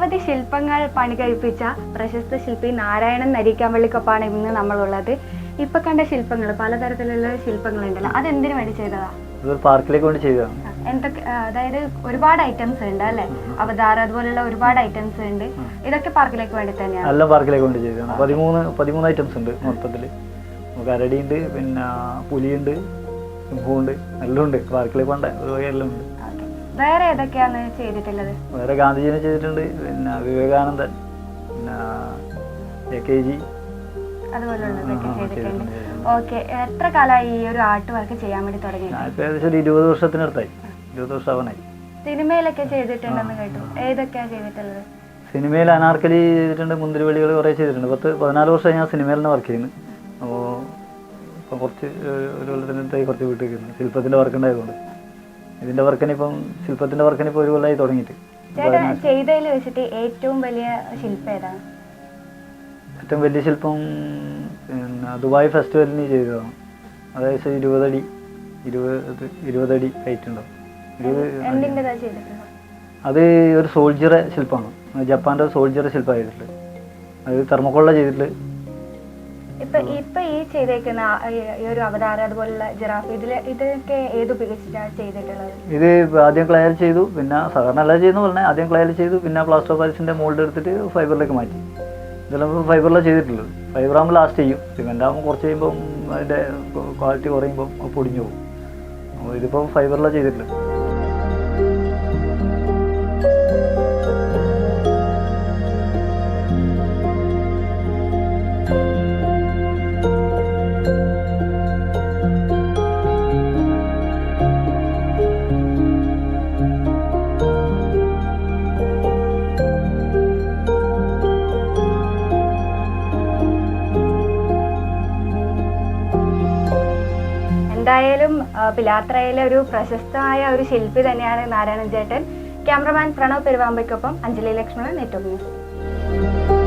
നിരവധി ശില്പങ്ങൾ പണി കഴിപ്പിച്ച പ്രശസ്ത ശില്പി നാരായണൻ നരിക്കാമ്പള്ളിക്കൊപ്പാണ് ഇന്ന് നമ്മളുള്ളത്. ഇപ്പൊ കണ്ട ശില്പങ്ങൾ പലതരത്തിലുള്ള ശില്പങ്ങളുണ്ടല്ലോ, അതെന്തിനു വേണ്ടി ചെയ്തതാ? പാർക്കിലേക്ക് വേണ്ടി ചെയ്തതാണ്. എന്തൊക്കെ, അതായത് ഒരുപാട് ഐറ്റംസ് ഉണ്ട് അല്ലെ, അവതാർ അതുപോലുള്ള ഒരുപാട് ഐറ്റംസ് ഉണ്ട്. ഇതൊക്കെ പാർക്കിലേക്ക് വേണ്ടി തന്നെയാണ്? എല്ലാം പാർക്കിലേക്ക് വേണ്ടി ചെയ്തതാണ്. 13 ഐറ്റംസ് ഉണ്ട് മൊത്തത്തില്. കരടിയുണ്ട്, പിന്നെ പുലിയുണ്ട്, സിംഹമുണ്ട്, എല്ലാം ഉണ്ട്. പാർക്കിലേക്ക് വേണ്ട ഒരു എല്ലാം ഉണ്ട്. വേറെ ഏതൊക്കെയാണ് ചെയ്തിട്ടുള്ളത്? വേറെ ഗാന്ധിജിനെ ചെയ്തിട്ടുണ്ട്, പിന്നെ വിവേകാനന്ദൻ, പിന്നെ AKG അതുപോലുള്ളതൊക്കെ ചെയ്തിട്ടുണ്ട്. ഓക്കെ, എത്ര കാലമായി ഈ ഒരു ആർട്ട് വർക്ക് ചെയ്യാൻ വേണ്ടി തുടങ്ങി? ഏകദേശം ഒരു 20 വർഷത്തിനടുത്തായി. 20 വർഷമാവാനായി. സിനിമയിലൊക്കെ ചെയ്തിട്ടുണ്ടെന്ന് കേട്ടു. ഏതൊക്കെയാണ് ചെയ്തിട്ടുള്ളത്? സിനിമയിൽ അനാർക്കലി ചെയ്തിട്ടുണ്ട്, മുന്തിരിവള്ളികൾ കുറേ ചെയ്തിട്ടുണ്ട്. 14 വർഷം ഞാൻ സിനിമയിൽ തന്നെ വർക്ക് ചെയ്യുന്നു. അപ്പോൾ ഇപ്പം കുറച്ച് ഒരു കൊല്ലത്തിനടുത്തായി കുറച്ച് വീട്ടിൽ വയ്ക്കുന്നു. ശില്പത്തിൻ്റെ വർക്ക് ഉണ്ടായതുകൊണ്ട് ഇതിൻ്റെ വർക്കിനിപ്പം ശില്പത്തിൻ്റെ വർക്കിനിപ്പോൾ ഒരു കൊല്ലമായി തുടങ്ങിയിട്ട്. ചെയ്തതിൽ വെച്ചിട്ട് ഏറ്റവും വലിയ ശില്പം ഏതാണ്? ഏറ്റവും വലിയ ശില്പം പിന്നെ ദുബായ് ഫെസ്റ്റിവലിന് ചെയ്തതാണ്. അതായത് 20 അടി ഹൈറ്റ് ഉണ്ടാവും. അത് ഒരു സോൾജിയറെ ശില്പമാണ്. ജപ്പാൻ്റെ സോൾജിയറെ ശില്പമായിട്ടുള്ളത്. അത് തെർമോക്കോളിലാണ് ചെയ്തിട്ടുള്ളത്. ഇപ്പൊ ഈ ചെയ്തേക്കുന്ന ഈ ഒരു അവതാരം അതുപോലുള്ള ജിറാഫ് ഇതൊക്കെ ഏത് ഉപയോഗിച്ചിട്ടാണ് ചെയ്തിട്ടുള്ളത്? ഇത് ആദ്യം ക്ലയർ ചെയ്തു, പിന്നെ സാധാരണ എല്ലാം ചെയ്യുന്ന പറഞ്ഞാൽ ആദ്യം ക്ലയർ ചെയ്തു, പിന്നെ പ്ലാസ്റ്റർ ഓഫ് പാരീസിൻ്റെ മോൾഡ് എടുത്തിട്ട് ഫൈബറിലേക്ക് മാറ്റി. ഇതെല്ലാം ഫൈബറിലാണ് ചെയ്തിട്ടുള്ളത്. ഫൈബറാകുമ്പോൾ ലാസ്റ്റ് ചെയ്യും. സിമെൻ്റ് ആകുമ്പോൾ കുറച്ച് കഴിയുമ്പം അതിൻ്റെ ക്വാളിറ്റി കുറയുമ്പം പൊടിഞ്ഞു പോകും. അപ്പോൾ ഇതിപ്പോൾ ഫൈബറിലാണ് ചെയ്തിട്ടുള്ളത്. എന്തായാലും പിലാത്രയിലെ ഒരു പ്രശസ്തമായ ഒരു ശില്പി തന്നെയാണ് നാരായണൻ ചേട്ടൻ. ക്യാമറമാൻ പ്രണവ് പെരുവാമ്പയ്ക്കൊപ്പം അഞ്ജലി ലക്ഷ്മണൻ, നെറ്റ്വർക്ക് ന്യൂസ്.